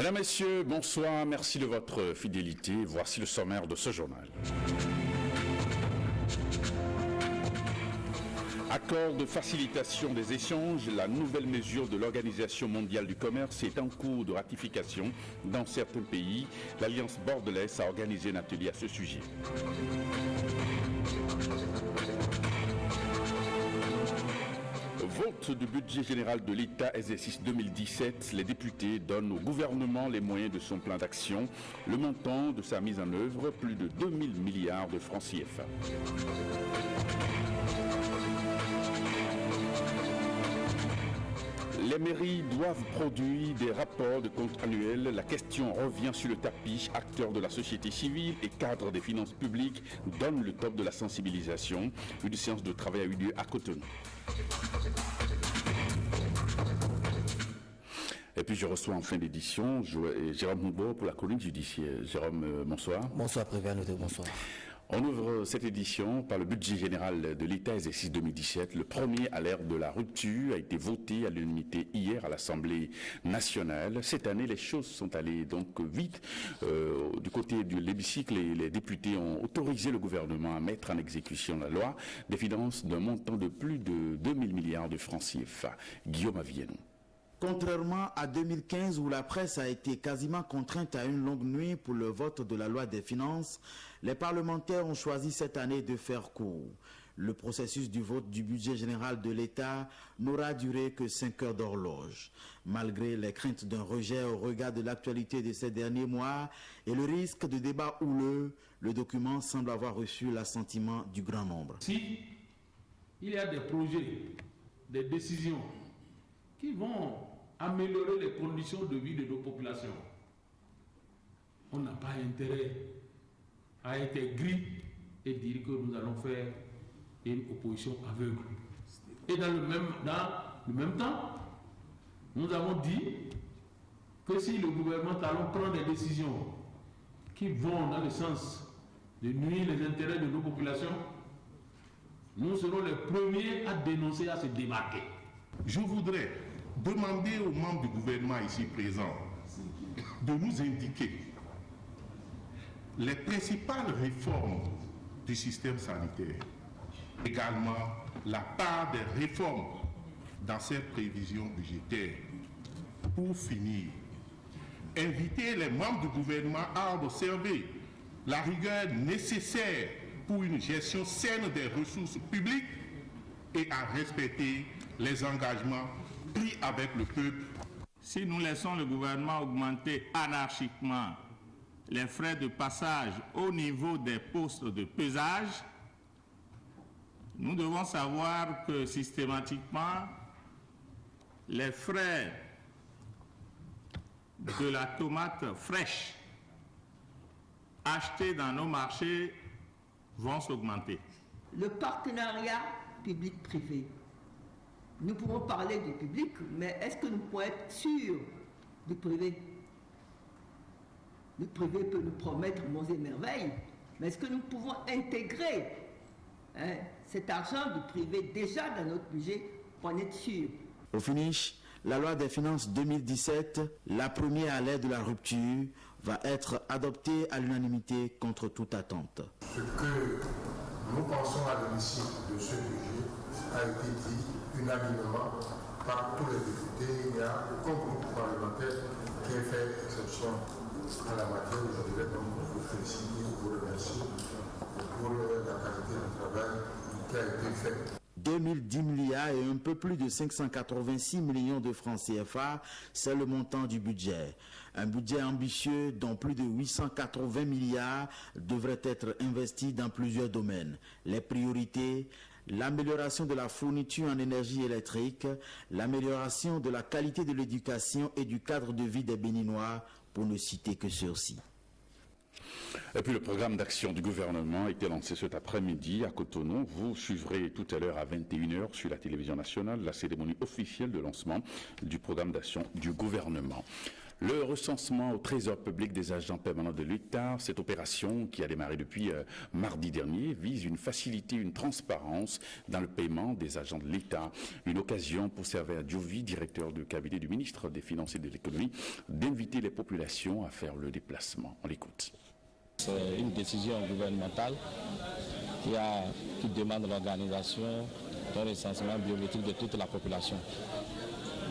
Mesdames, Messieurs, bonsoir, merci de votre fidélité. Voici le sommaire de ce journal. Accord de facilitation des échanges, la nouvelle mesure de l'Organisation mondiale du commerce est en cours de ratification dans certains pays. L'Alliance bordelaise a organisé un atelier à ce sujet. Vote du budget général de l'État exercice 2017, les députés donnent au gouvernement les moyens de son plan d'action. Le montant de sa mise en œuvre, plus de 2000 milliards de francs CFA. Les mairies doivent produire des rapports de compte annuels. La question revient sur le tapis. Acteurs de la société civile et cadres des finances publiques donnent le top de la sensibilisation. Une séance de travail a eu lieu à Cotonou. Et puis je reçois en fin d'édition Jérôme Moubo pour la chronique judiciaire. Jérôme, bonsoir. Bonsoir Président, bonsoir. On ouvre cette édition par le budget général de l'État exercice 2017. Le premier à l'ère de la rupture a été voté à l'unanimité hier à l'Assemblée nationale. Cette année, les choses sont allées donc vite. Du côté de l'hémicycle, les députés ont autorisé le gouvernement à mettre en exécution la loi des finances d'un montant de plus de 2000 milliards de francs CFA. Guillaume Avienon. Contrairement à 2015 où la presse a été quasiment contrainte à une longue nuit pour le vote de la loi des finances, les parlementaires ont choisi cette année de faire court. Le processus du vote du budget général de l'État n'aura duré que 5 heures d'horloge. Malgré les craintes d'un rejet au regard de l'actualité de ces derniers mois et le risque de débat houleux, le document semble avoir reçu l'assentiment du grand nombre. Si il y a des projets, des décisions qui vont améliorer les conditions de vie de nos populations, on n'a pas intérêt à être gris et dire que nous allons faire une opposition aveugle. Et dans le même temps, nous avons dit que si le gouvernement allons prendre des décisions qui vont dans le sens de nuire les intérêts de nos populations, nous serons les premiers à dénoncer, à se démarquer. Je voudrais demander aux membres du gouvernement ici présents de nous indiquer les principales réformes du système sanitaire, également la part des réformes dans cette prévision budgétaire. Pour finir, inviter les membres du gouvernement à observer la rigueur nécessaire pour une gestion saine des ressources publiques et à respecter les engagements pris avec le peuple. Si nous laissons le gouvernement augmenter anarchiquement les frais de passage au niveau des postes de pesage, nous devons savoir que systématiquement, les frais de la tomate fraîche achetée dans nos marchés vont s'augmenter. Le partenariat public-privé. Nous pouvons parler du public, mais est-ce que nous pouvons être sûrs du privé? Le privé peut nous promettre monts et merveilles, mais est-ce que nous pouvons intégrer cet argent du privé déjà dans notre budget pour en être sûr? Au finish, la loi des finances 2017, la première à l'ère de la rupture, va être adoptée à l'unanimité contre toute attente. Ce que nous pensons à l'hémicycle de ce budget a été dit unanimement par tous les députés. Il n'y a aucun groupe parlementaire qui ait fait exception à la matière. Je voudrais donc vous féliciter, vous remercier pour la qualité du travail qui a été fait. 2010 milliards et un peu plus de 586 millions de francs CFA, c'est le montant du budget. Un budget ambitieux dont plus de 880 milliards devraient être investis dans plusieurs domaines. Les priorités, l'amélioration de la fourniture en énergie électrique, l'amélioration de la qualité de l'éducation et du cadre de vie des Béninois, pour ne citer que ceux-ci. Et puis le programme d'action du gouvernement a été lancé cet après-midi à Cotonou. Vous suivrez tout à l'heure à 21h sur la télévision nationale la cérémonie officielle de lancement du programme d'action du gouvernement. Le recensement au trésor public des agents permanents de l'État, cette opération qui a démarré depuis mardi dernier, vise une facilité, une transparence dans le paiement des agents de l'État. Une occasion pour Server Diovi, directeur du cabinet du ministre des Finances et de l'Économie, d'inviter les populations à faire le déplacement. On l'écoute. C'est une décision gouvernementale qui demande l'organisation d'un recensement biométrique de toute la population.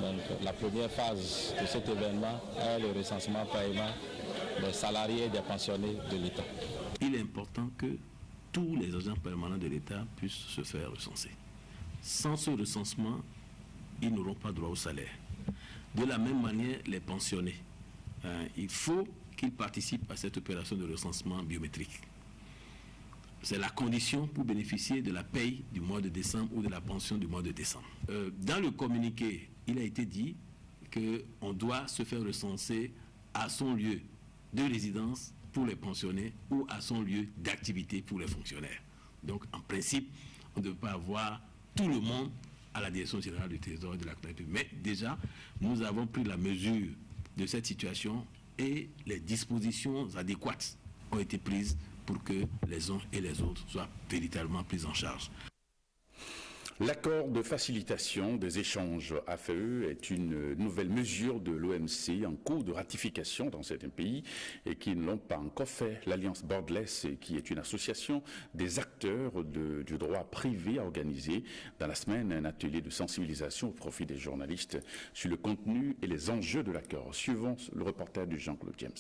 Donc, la première phase de cet événement est le recensement paiement des salariés et des pensionnés de l'État. Il est important que tous les agents permanents de l'État puissent se faire recenser. Sans ce recensement, ils n'auront pas droit au salaire. De la même manière, les pensionnés, il faut qu'ils participent à cette opération de recensement biométrique. C'est la condition pour bénéficier de la paye du mois de décembre ou de la pension du mois de décembre. Dans le communiqué, il a été dit qu'on doit se faire recenser à son lieu de résidence pour les pensionnés ou à son lieu d'activité pour les fonctionnaires. Donc, en principe, on ne peut pas avoir tout le monde à la Direction générale du Trésor et de la Collectivité. Mais déjà, nous avons pris la mesure de cette situation et les dispositions adéquates ont été prises pour que les uns et les autres soient véritablement pris en charge. L'accord de facilitation des échanges AFE est une nouvelle mesure de l'OMC en cours de ratification dans certains pays et qui ne l'ont pas encore fait. L'Alliance Borderless, qui est une association des acteurs du droit privé, a organisé dans la semaine un atelier de sensibilisation au profit des journalistes sur le contenu et les enjeux de l'accord. Suivons le reportage de Jean-Claude James.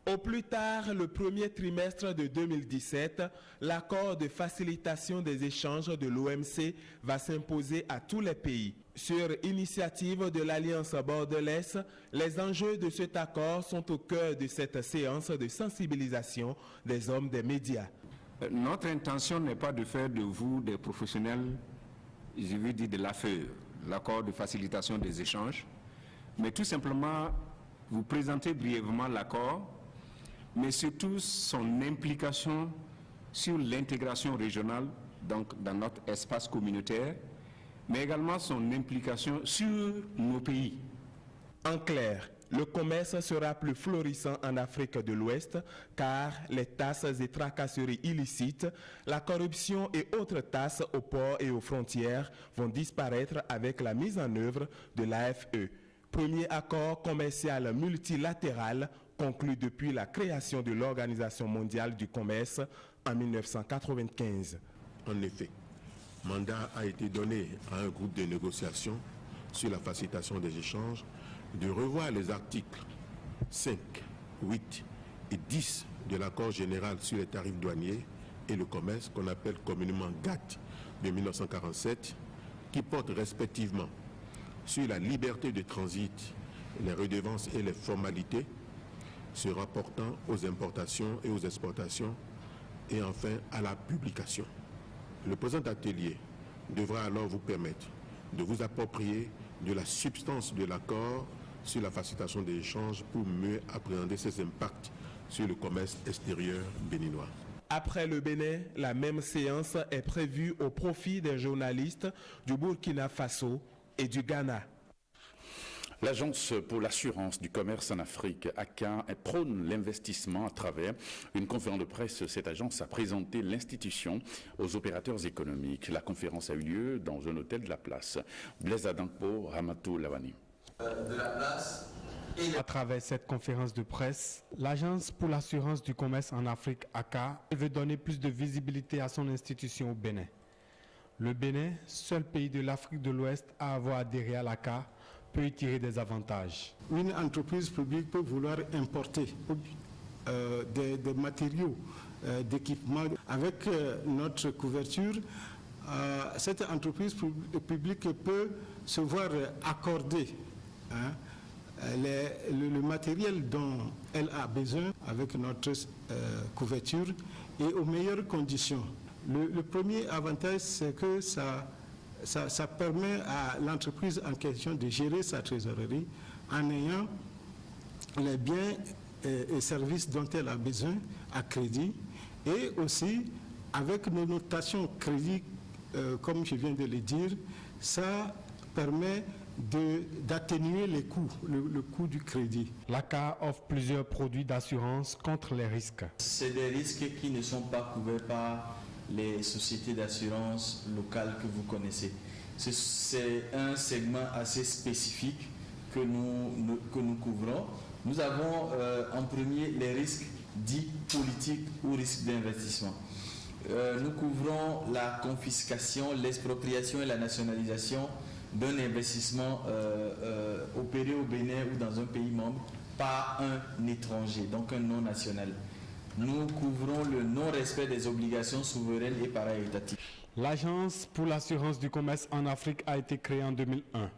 Au plus tard, le premier trimestre de 2017, l'accord de facilitation des échanges de l'OMC va s'imposer à tous les pays. Sur initiative de l'Alliance Borderless, les enjeux de cet accord sont au cœur de cette séance de sensibilisation des hommes des médias. Notre intention n'est pas de faire de vous des professionnels, je veux dire de l'AFE, l'accord de facilitation des échanges, mais tout simplement vous présenter brièvement l'accord, mais surtout son implication sur l'intégration régionale, donc dans notre espace communautaire, mais également son implication sur nos pays. En clair, le commerce sera plus florissant en Afrique de l'Ouest car les tasses et tracasseries illicites, la corruption et autres tasses aux ports et aux frontières vont disparaître avec la mise en œuvre de l'AFE. Premier accord commercial multilatéral conclu depuis la création de l'Organisation mondiale du commerce en 1995. En effet, mandat a été donné à un groupe de négociation sur la facilitation des échanges de revoir les articles 5, 8 et 10 de l'accord général sur les tarifs douaniers et le commerce qu'on appelle communément GATT de 1947 qui portent respectivement sur la liberté de transit, les redevances et les formalités se rapportant aux importations et aux exportations et enfin à la publication. Le présent atelier devra alors vous permettre de vous approprier de la substance de l'accord sur la facilitation des échanges pour mieux appréhender ses impacts sur le commerce extérieur béninois. Après le Bénin, la même séance est prévue au profit des journalistes du Burkina Faso et du Ghana. L'Agence pour l'assurance du commerce en Afrique, ACA, prône l'investissement à travers une conférence de presse. Cette agence a présenté l'institution aux opérateurs économiques. La conférence a eu lieu dans un hôtel de la place. Blaise Adankpo, Ramatou Lavani. À travers cette conférence de presse, l'Agence pour l'assurance du commerce en Afrique, ACA, veut donner plus de visibilité à son institution au Bénin. Le Bénin, seul pays de l'Afrique de l'Ouest à avoir adhéré à l'ACA, peut y tirer des avantages. Une entreprise publique peut vouloir importer des matériaux d'équipement. Avec notre couverture, cette entreprise publique peut se voir accorder le matériel dont elle a besoin avec notre couverture et aux meilleures conditions. Le premier avantage, c'est que ça permet à l'entreprise en question de gérer sa trésorerie en ayant les biens et services dont elle a besoin à crédit et aussi avec nos notations crédit, comme je viens de le dire, ça permet d'atténuer les coûts, le coût du crédit. L'ACA offre plusieurs produits d'assurance contre les risques. C'est des risques qui ne sont pas couverts par les sociétés d'assurance locales que vous connaissez. C'est un segment assez spécifique que nous couvrons. Nous avons en premier les risques dits politiques ou risques d'investissement. Nous couvrons la confiscation, l'expropriation et la nationalisation d'un investissement opéré au Bénin ou dans un pays membre par un étranger, donc un non-national. Nous couvrons le non-respect des obligations souveraines et para-étatiques. L'Agence pour l'assurance du commerce en Afrique a été créée en 2001.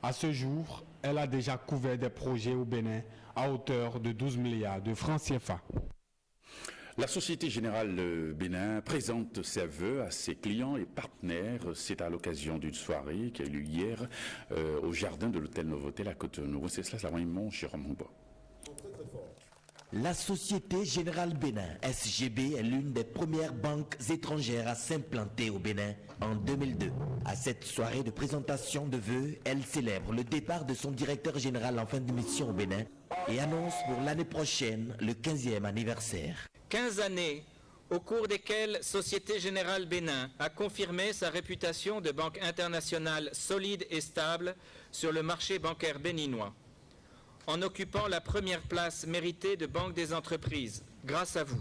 À ce jour, elle a déjà couvert des projets au Bénin à hauteur de 12 milliards de francs CFA. La Société Générale Bénin présente ses vœux à ses clients et partenaires. C'est à l'occasion d'une soirée qui a eu lieu hier au jardin de l'hôtel Novotel à Cotonou. C'est cela, mon Jérôme Mouba. La Société Générale Bénin, SGB, est l'une des premières banques étrangères à s'implanter au Bénin en 2002. À cette soirée de présentation de vœux, elle célèbre le départ de son directeur général en fin de mission au Bénin et annonce pour l'année prochaine le 15e anniversaire. 15 années au cours desquelles Société Générale Bénin a confirmé sa réputation de banque internationale solide et stable sur le marché bancaire béninois, en occupant la première place méritée de Banque des entreprises, grâce à vous,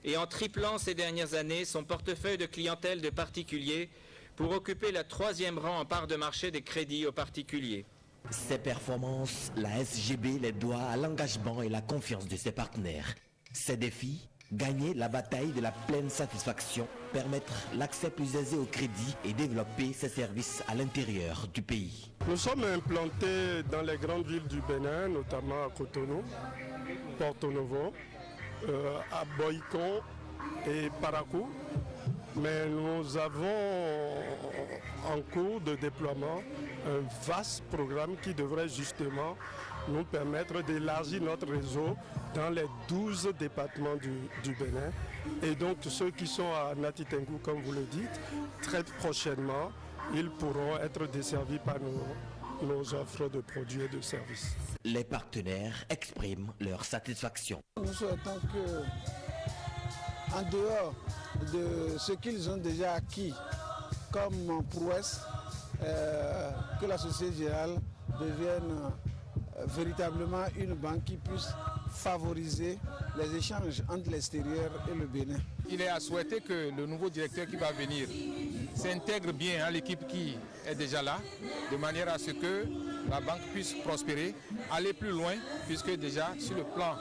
et en triplant ces dernières années son portefeuille de clientèle de particuliers pour occuper la 3e rang en part de marché des crédits aux particuliers. Ces performances, la SGB les doit à l'engagement et la confiance de ses partenaires. Ces défis, gagner la bataille de la pleine satisfaction, permettre l'accès plus aisé au crédit et développer ses services à l'intérieur du pays. Nous sommes implantés dans les grandes villes du Bénin, notamment à Cotonou, Porto Novo, à Boïcon et Parakou. Mais nous avons en cours de déploiement un vaste programme qui devrait justement nous permettre d'élargir notre réseau dans les 12 départements du Bénin. Et donc ceux qui sont à Natitengu, comme vous le dites, très prochainement, ils pourront être desservis par nos offres de produits et de services. Les partenaires expriment leur satisfaction. Nous souhaitons que, en dehors de ce qu'ils ont déjà acquis comme prouesse, que la Société Générale devienne véritablement une banque qui puisse favoriser les échanges entre l'extérieur et le Bénin. Il est à souhaiter que le nouveau directeur qui va venir s'intègre bien à l'équipe qui est déjà là, de manière à ce que la banque puisse prospérer, aller plus loin, puisque déjà sur le plan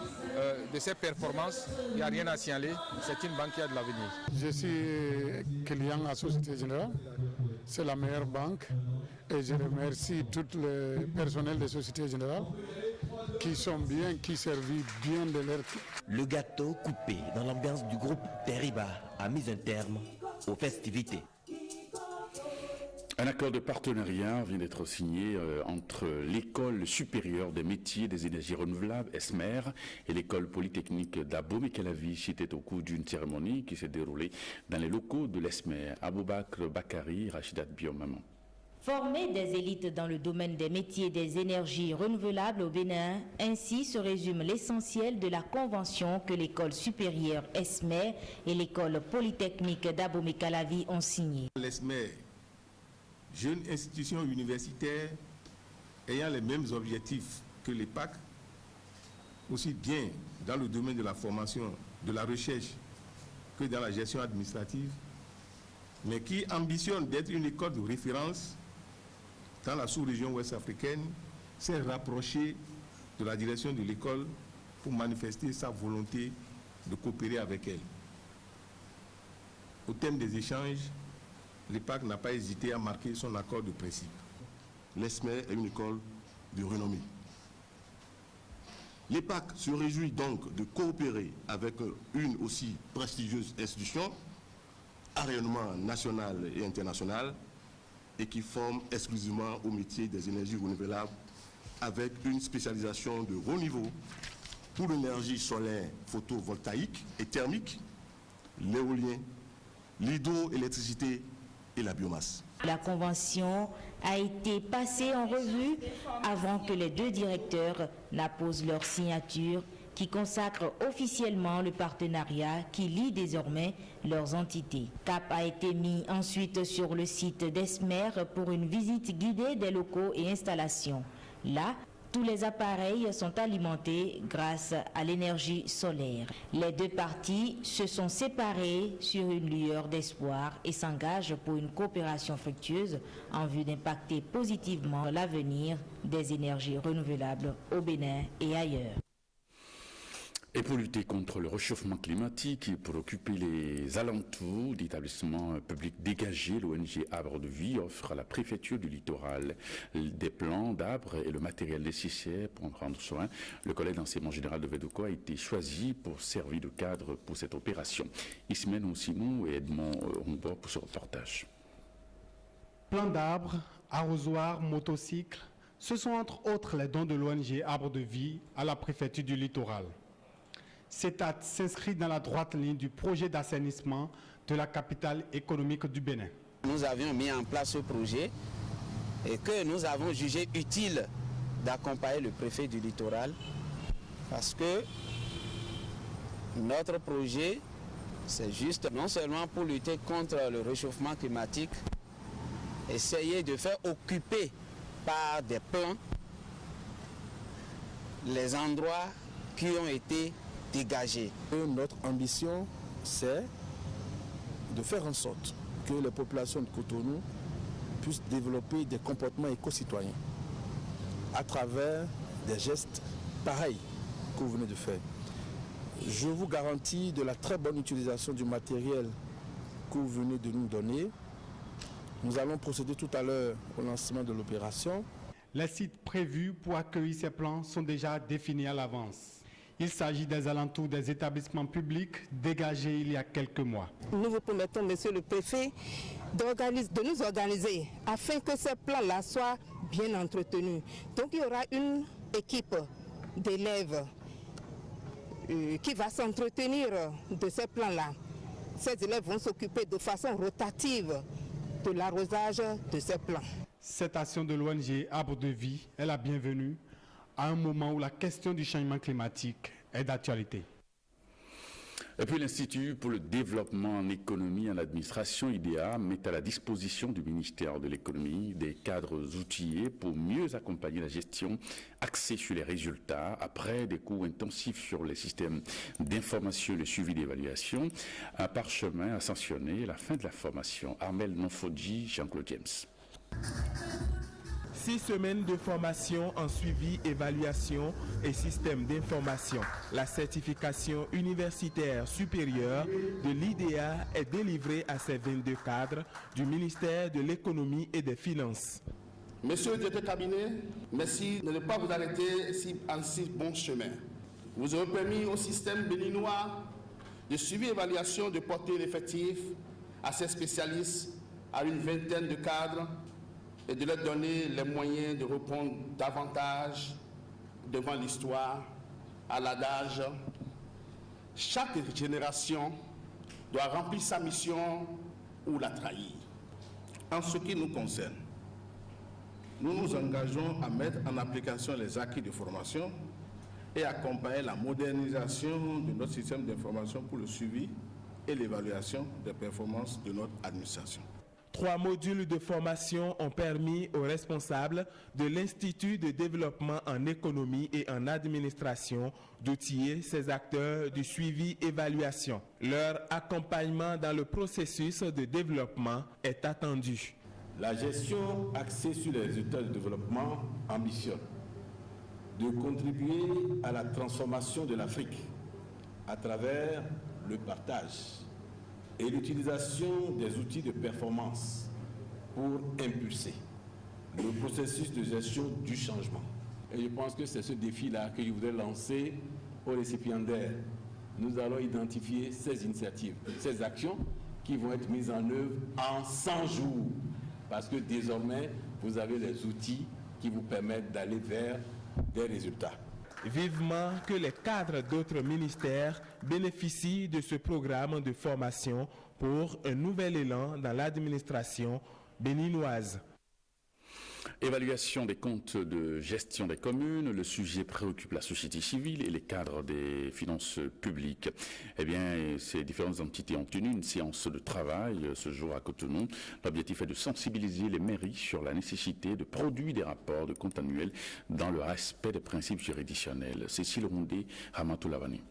de ses performances, il n'y a rien à signaler, c'est une banque qui a de l'avenir. Je suis client à Société Générale, c'est la meilleure banque et je remercie tout le personnel de Société Générale qui sont bien, qui servent bien de leur... Le gâteau coupé dans l'ambiance du groupe Terriba a mis un terme aux festivités. Un accord de partenariat vient d'être signé entre l'École supérieure des métiers des énergies renouvelables, ESMER, et l'École polytechnique d'Abomey-Calavi. C'était au cours d'une cérémonie qui s'est déroulée dans les locaux de l'ESMER. Aboubakr Bakari, Rachidat Biomamon. Former des élites dans le domaine des métiers des énergies renouvelables au Bénin, ainsi se résume l'essentiel de la convention que l'École supérieure ESMER et l'École polytechnique d'Abomey-Calavi ont signée. L'ESMER, jeune institution universitaire ayant les mêmes objectifs que l'EPAC, aussi bien dans le domaine de la formation, de la recherche que dans la gestion administrative, mais qui ambitionne d'être une école de référence dans la sous-région ouest-africaine, s'est rapproché de la direction de l'école pour manifester sa volonté de coopérer avec elle. Au thème des échanges, l'EPAC n'a pas hésité à marquer son accord de principe. L'ESMER est une école de renommée. L'EPAC se réjouit donc de coopérer avec une aussi prestigieuse institution à rayonnement national et international et qui forme exclusivement au métier des énergies renouvelables avec une spécialisation de haut niveau pour l'énergie solaire photovoltaïque et thermique, l'éolien, l'hydroélectricité et la biomasse. La convention a été passée en revue avant que les deux directeurs n'apposent leur signature qui consacre officiellement le partenariat qui lie désormais leurs entités. Cap a été mis ensuite sur le site d'Esmer pour une visite guidée des locaux et installations. Là, tous les appareils sont alimentés grâce à l'énergie solaire. Les deux parties se sont séparées sur une lueur d'espoir et s'engagent pour une coopération fructueuse en vue d'impacter positivement l'avenir des énergies renouvelables au Bénin et ailleurs. Et pour lutter contre le réchauffement climatique et pour occuper les alentours d'établissements publics dégagés, l'ONG Arbres de Vie offre à la préfecture du littoral des plants d'arbres et le matériel nécessaire pour en prendre soin. Le collège d'enseignement général de Védouko a été choisi pour servir de cadre pour cette opération. Ismaël Osinou et Edmond Rombord pour ce reportage. Plants d'arbres, arrosoirs, motocycles, ce sont entre autres les dons de l'ONG Arbres de Vie à la préfecture du littoral. Cet acte s'inscrit dans la droite ligne du projet d'assainissement de la capitale économique du Bénin. Nous avions mis en place ce projet et que nous avons jugé utile d'accompagner le préfet du littoral parce que notre projet, c'est juste non seulement pour lutter contre le réchauffement climatique, essayer de faire occuper par des plants les endroits qui ont été dégagés. Notre ambition, c'est de faire en sorte que les populations de Cotonou puissent développer des comportements éco-citoyens à travers des gestes pareils que vous venez de faire. Je vous garantis de la très bonne utilisation du matériel que vous venez de nous donner. Nous allons procéder tout à l'heure au lancement de l'opération. Les sites prévus pour accueillir ces plants sont déjà définis à l'avance. Il s'agit des alentours des établissements publics dégagés il y a quelques mois. Nous vous promettons, monsieur le préfet, de nous organiser afin que ces plans-là soient bien entretenus. Donc il y aura une équipe d'élèves qui va s'entretenir de ces plans-là. Ces élèves vont s'occuper de façon rotative de l'arrosage de ces plants. Cette action de l'ONG Arbres de Vie est la bienvenue à un moment où la question du changement climatique est d'actualité. Et puis l'Institut pour le développement en économie et en administration, IDEA, met à la disposition du ministère de l'économie des cadres outillés pour mieux accompagner la gestion axée sur les résultats après des cours intensifs sur les systèmes d'information et le suivi d'évaluation. Un parchemin a sanctionné la fin de la formation. Armel Nonfodji, Jean-Claude James. 6 semaines de formation en suivi, évaluation et système d'information. La certification universitaire supérieure de l'IDEA est délivrée à ces 22 cadres du ministère de l'économie et des finances. Monsieur le directeur de cabinet, merci de ne pas vous arrêter en si bon chemin. Vous avez permis au système béninois de suivi et évaluation de porter l'effectif à ces spécialistes, à une vingtaine de cadres, et de leur donner les moyens de répondre davantage devant l'histoire à l'adage « Chaque génération doit remplir sa mission ou la trahir ». En ce qui nous concerne, nous nous engageons à mettre en application les acquis de formation et accompagner la modernisation de notre système d'information pour le suivi et l'évaluation des performances de notre administration. 3 modules de formation ont permis aux responsables de l'Institut de développement en économie et en administration d'outiller ces acteurs du suivi-évaluation. Leur accompagnement dans le processus de développement est attendu. La gestion axée sur les résultats du développement ambitionne de contribuer à la transformation de l'Afrique à travers le partage et l'utilisation des outils de performance pour impulser le processus de gestion du changement. Et je pense que c'est ce défi-là que je voudrais lancer aux récipiendaires. Nous allons identifier ces initiatives, ces actions qui vont être mises en œuvre en 100 jours. Parce que désormais, vous avez les outils qui vous permettent d'aller vers des résultats. Vivement que les cadres d'autres ministères bénéficient de ce programme de formation pour un nouvel élan dans l'administration béninoise. Évaluation des comptes de gestion des communes, le sujet préoccupe la société civile et les cadres des finances publiques. Eh bien, ces différentes entités ont tenu une séance de travail ce jour à Cotonou. L'objectif est de sensibiliser les mairies sur la nécessité de produire des rapports de comptes annuels dans le respect des principes juridictionnels. Cécile Rondé, Ramatou Lavani.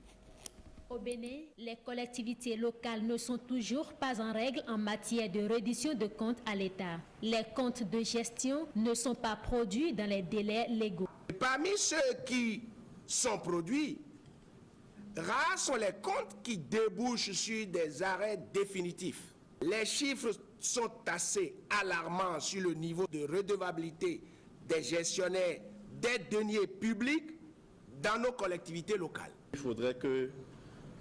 Au Bénin, les collectivités locales ne sont toujours pas en règle en matière de reddition de comptes à l'État. Les comptes de gestion ne sont pas produits dans les délais légaux. Parmi ceux qui sont produits, rares sont les comptes qui débouchent sur des arrêts définitifs. Les chiffres sont assez alarmants sur le niveau de redevabilité des gestionnaires des deniers publics dans nos collectivités locales. Il faudrait que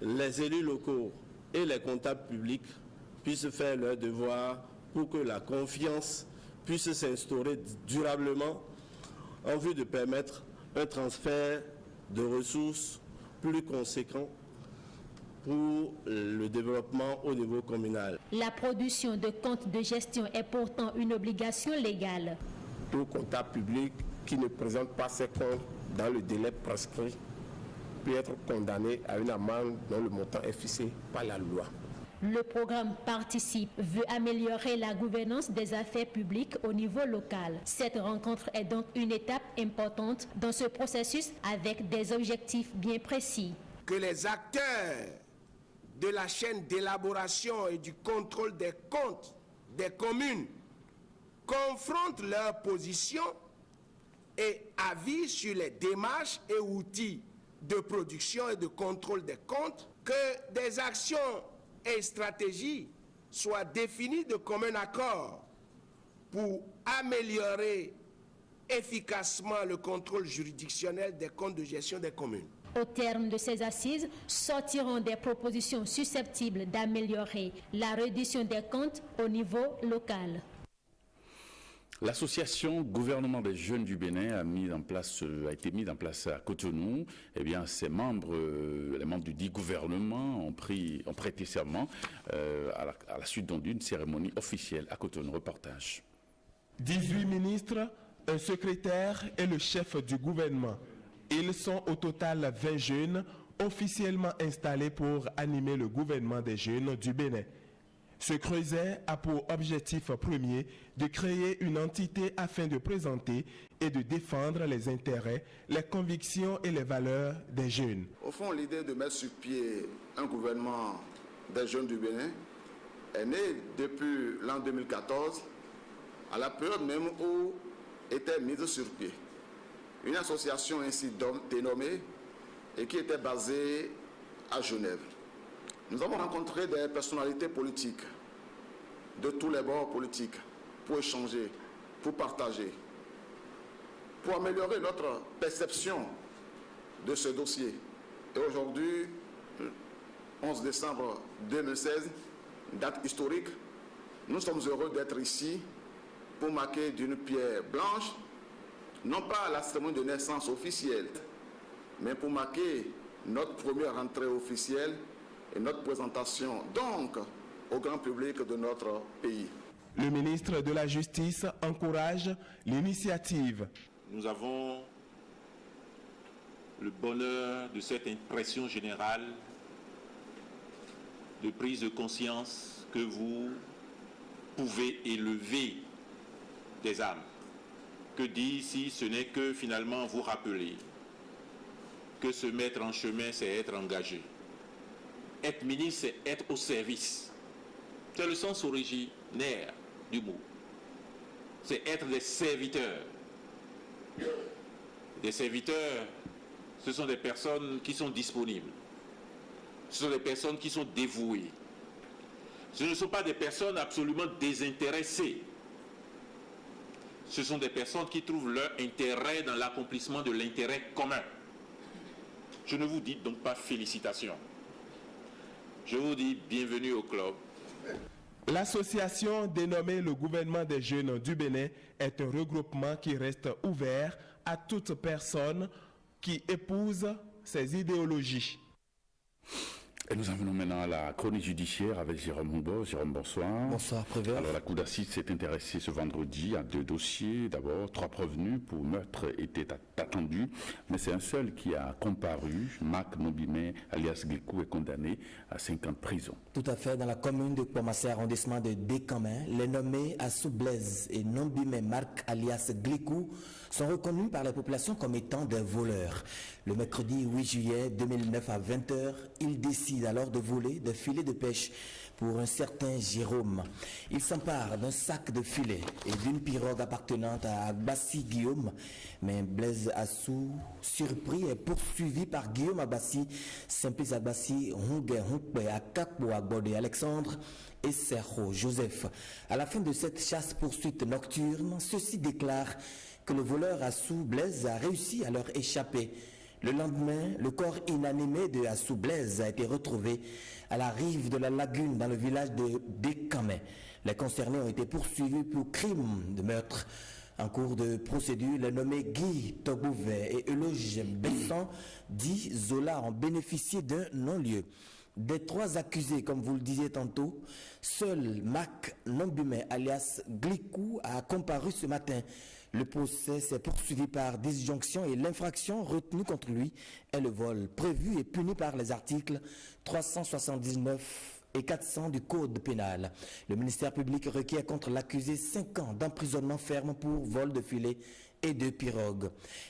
les élus locaux et les comptables publics puissent faire leur devoir pour que la confiance puisse s'instaurer durablement en vue de permettre un transfert de ressources plus conséquent pour le développement au niveau communal. La production de comptes de gestion est pourtant une obligation légale. Tout comptable public qui ne présente pas ses comptes dans le délai prescrit peut être condamné à une amende dont le montant est fixé par la loi. Le programme Participe veut améliorer la gouvernance des affaires publiques au niveau local. Cette rencontre est donc une étape importante dans ce processus avec des objectifs bien précis. Que les acteurs de la chaîne d'élaboration et du contrôle des comptes des communes confrontent leurs positions et avis sur les démarches et outils de production et de contrôle des comptes, que des actions et stratégies soient définies de commun accord pour améliorer efficacement le contrôle juridictionnel des comptes de gestion des communes. Au terme de ces assises, sortiront des propositions susceptibles d'améliorer la reddition des comptes au niveau local. L'association Gouvernement des jeunes du Bénin a été mise en place à Cotonou. Eh bien, ses membres, les membres du dit gouvernement ont prêté serment à la suite d'une cérémonie officielle à Cotonou. Reportage. 18 ministres, un secrétaire et le chef du gouvernement. Ils sont au total 20 jeunes officiellement installés pour animer le gouvernement des jeunes du Bénin. Ce creuset a pour objectif premier de créer une entité afin de présenter et de défendre les intérêts, les convictions et les valeurs des jeunes. Au fond, l'idée de mettre sur pied un gouvernement des jeunes du Bénin est née depuis l'an 2014, à la période même où était mise sur pied une association ainsi dénommée et qui était basée à Genève. Nous avons rencontré des personnalités politiques de tous les bords politiques pour échanger, pour partager, pour améliorer notre perception de ce dossier. Et aujourd'hui, 11 décembre 2016, date historique, nous sommes heureux d'être ici pour marquer d'une pierre blanche, non pas la cérémonie de naissance officielle, mais pour marquer notre première rentrée officielle et notre présentation donc au grand public de notre pays. Le ministre de la Justice encourage l'initiative. Nous avons le bonheur de cette impression générale de prise de conscience que vous pouvez élever des âmes. Que dit ici, ce n'est que finalement vous rappeler que se mettre en chemin, c'est être engagé. Être ministre, c'est être au service. C'est le sens originaire du mot. C'est être des serviteurs. Des serviteurs, ce sont des personnes qui sont disponibles. Ce sont des personnes qui sont dévouées. Ce ne sont pas des personnes absolument désintéressées. Ce sont des personnes qui trouvent leur intérêt dans l'accomplissement de l'intérêt commun. Je ne vous dis donc pas félicitations. Je vous dis bienvenue au club. L'association dénommée le gouvernement des jeunes du Bénin est un regroupement qui reste ouvert à toute personne qui épouse ces idéologies. Et nous en venons maintenant à la chronique judiciaire avec Jérôme Humbo. Jérôme, bonsoir. Bonsoir, Prévert. Alors, la Cour d'assises s'est intéressée ce vendredi à 2 dossiers. D'abord, 3 prévenus pour meurtre étaient attendus, mais c'est un seul qui a comparu. Marc Nombimé, alias Glikou, est condamné à 5 ans de prison. Tout à fait. Dans la commune de Kouamassé, arrondissement de Décamin, les nommés Assou Blaise et Nombimé Marc, alias Glikou, sont reconnus par la population comme étant des voleurs. Le mercredi 8 juillet 2009 à 20h, ils décident alors de voler des filets de pêche pour un certain Jérôme. Il s'empare d'un sac de filets et d'une pirogue appartenant à Agbassi Guillaume, mais Blaise Assou, surpris, est poursuivi par Guillaume Agbassi, Simplice Agbassi, Hongé Hongbe, Akakbo Agbode Alexandre et Serro Joseph. À la fin de cette chasse-poursuite nocturne, ceux-ci déclarent que le voleur Assou Blaise a réussi à leur échapper. Le lendemain, le corps inanimé de Assou Blaise a été retrouvé à la rive de la lagune dans le village de Décamin. Les concernés ont été poursuivis pour crime de meurtre. En cours de procédure, les nommés Guy Togouvet et Eloge Besson, dit Zola, ont bénéficié d'un non-lieu. Des 3 accusés, comme vous le disiez tantôt, seul Marc Nombimé, alias Glikou, a comparu ce matin. Le procès s'est poursuivi par disjonction et l'infraction retenue contre lui est le vol, prévu et puni par les articles 379 et 400 du Code pénal. Le ministère public requiert contre l'accusé 5 ans d'emprisonnement ferme pour vol de filet et de pirogue.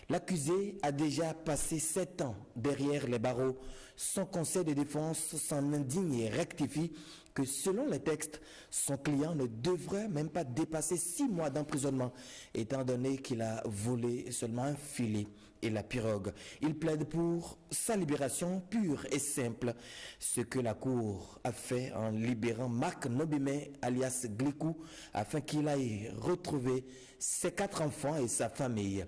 L'accusé a déjà passé 7 ans derrière les barreaux. Son conseil de défense s'en indigne et rectifie que selon les textes, son client ne devrait même pas dépasser 6 mois d'emprisonnement, étant donné qu'il a volé seulement un filet et la pirogue. Il plaide pour sa libération pure et simple, ce que la Cour a fait en libérant Marc Nombimé, alias Glikou, afin qu'il aille retrouver ses 4 enfants et sa famille.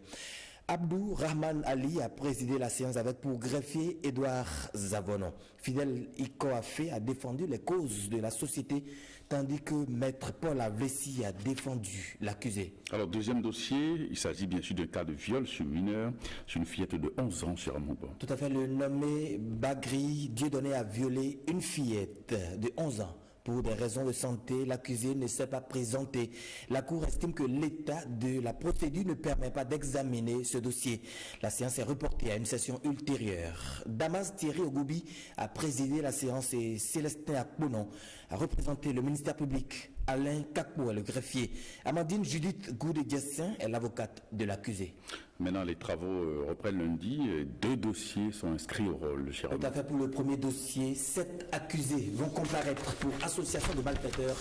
Abdou Rahman Ali a présidé la séance avec pour greffier Édouard Zavonon. Fidèle Ikoafé a défendu les causes de la société, tandis que Maître Paul Avlessi a défendu l'accusé. Alors, deuxième dossier, il s'agit bien sûr d'un cas de viol sur mineur, sur une fillette de 11 ans sur Ramon-Bon. Tout à fait, le nommé Bagri Dieudonné a violé une fillette de 11 ans. Pour des raisons de santé, l'accusé ne s'est pas présenté. La Cour estime que l'état de la procédure ne permet pas d'examiner ce dossier. La séance est reportée à une session ultérieure. Damas Thierry Ogoubi a présidé la séance et Célestin Akbonon a représenté le ministère public. Alain Kakbo est le greffier. Amandine Judith Goudé-Diassin est l'avocate de l'accusé. Maintenant, les travaux reprennent lundi. 2 dossiers sont inscrits au rôle. Tout à fait. Pour le premier dossier, 7 accusés vont comparaître pour association de malfaiteurs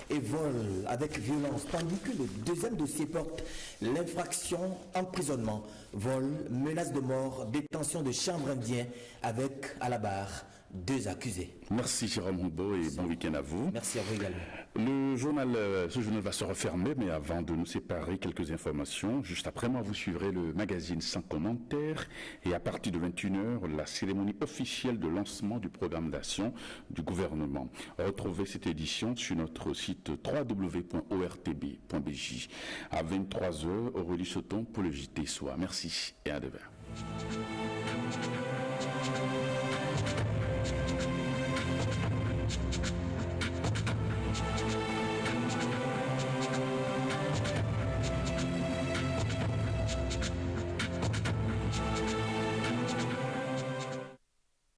et vol avec violence, tandis que le deuxième dossier porte l'infraction emprisonnement, vol, menace de mort, détention de chambre indien avec à la barre 2 accusés. Merci Jérôme Humbo et bon week-end à vous. Merci à vous également. Ce journal va se refermer, mais avant de nous séparer, quelques informations. Juste après moi, vous suivrez le magazine sans commentaire et à partir de 21h, la cérémonie officielle de lancement du programme d'action du gouvernement. Retrouvez cette édition sur notre site www.ortb.bj. À 23h, Aurélie Sauton pour le JT Soir. Merci et à demain.